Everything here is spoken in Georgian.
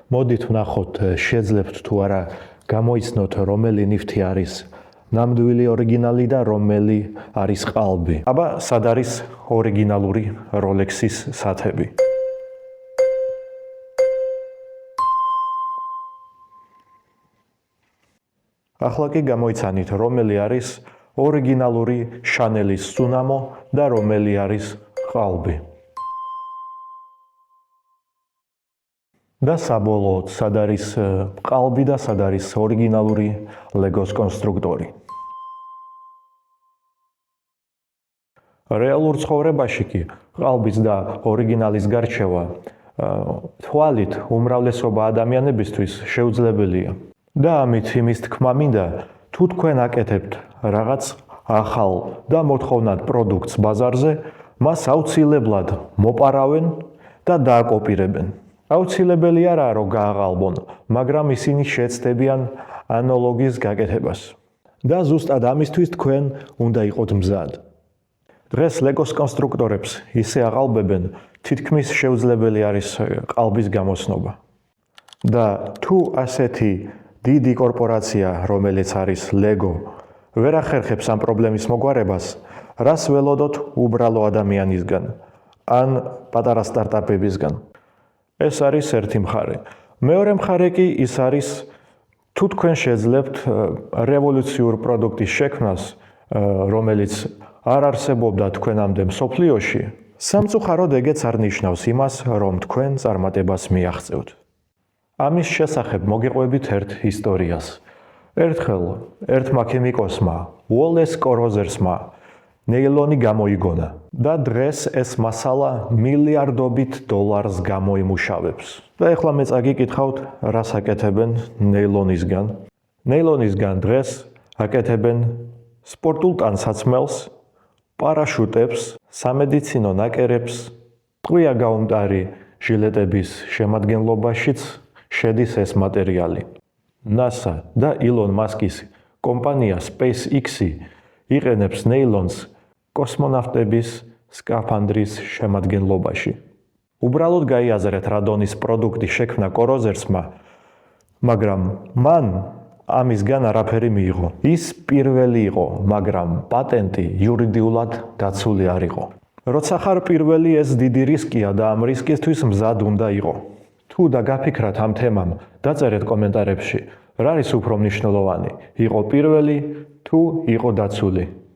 მოდით ვნახოთ, შეძლებთ თუ არა გამოიცნოთ, რომელი ნივთი არის ნამდვილი ორიგინალი და რომელი არის ყალბი. აბა, სად არის ორიგინალური Rolex-ის სათები? ახლა კი გამოიცანით, რომელი არის ორიგინალური Chanel-ის სუნამო და რომელი არის ყალბი. და საბოლოოდ, სად არის ყალბი და სად არის ორიგინალური Lego-s კონსტრუქტორი. რეალურ ცხოვრებაში კი ყალბის და ორიგინალის გარჩევა თვალით უმრავლესობა ადამიანებისთვის შეუძლებელია. და ამით იმის თქმა მინდა, თუ თქვენ აკეთებთ რაღაც ახალ და მოთხოვნად პროდუქტს ბაზარზე, მას აუცილებლად მოპარავენ და დააკოპირებენ. აუცილებელი არაა, რომ გააღალბონ, მაგრამ ისინი შეეცდებიან ანალოგის გაკეთებას. და ზუსტად ამისთვის თქვენ უნდა იყოთ მზად. დღეს Lego-s კონსტრუქტორებს ისე აყალბებენ, თითქმის შეუძლებელი არის ყალბის გამოცნობა. და თუ ასეთი დიდი კორპორაცია, რომელიც არის Lego, ვერ ახერხებს ამ პრობლემის მოგვარებას, რას ველოდოთ უბრალო ადამიანისგან ან პატარა სტარტაპებისგან? ეს არის ერთი მხარე. მეორე მხარე კი ის არის, თუ თქვენ შეძლებთ რევოლუციურ პროდუქტის შექმნას, რომელიც არ არსებობდა თქვენამდე მსოფლიოში, სამწუხაროდ ეგეც არ ნიშნავს იმას, რომ თქვენ წარმატებას მიაღწევთ. ამის შესახებ მოგიყვებით ერთ ისტორიას. ერთხელ ერთმა ქიმიკოსმა, Wallace Corozesმა ნეილონი გამოიგონა და დღეს ეს მასალა მილიარდობით დოლარს გამოიმუშავებს. და ეხლა მე წაგიკითხავთ, რას აკეთებენ ნეილონისგან. ნეილონისგან დღეს აკეთებენ სპორტულ ტანსაცმელს, პარაშუტებს, სამედიცინო ნაკერებს, ტყვია გაუმტარი ჟილეტების შემადგენლობაშიც შედის ეს მატერიალი. NASA და Elon Musk-ის კომპანია SpaceX-ი იყენებს ნეილონს კოსმონავტების სკაფანდრის შემადგენლობაში. უბრალოდ გაიაზრეთ რა დონის პროდუქტი შექმნა Corozesმა, მაგრამ მან ამისგან არაფერი მიიღო. ის პირველი იყო, მაგრამ პატენტი იურიდიულად დაცული არ იყო. როცა ხარ პირველი, ეს დიდი რისკია და ამ რისკისთვის მზად უნდა იყო. თუ დაგაფიქრათ ამ თემამ, დაწერეთ კომენტარებში, რა არის უფრო მნიშვნელოვანი, იყო პირველი თუ იყო დაცული.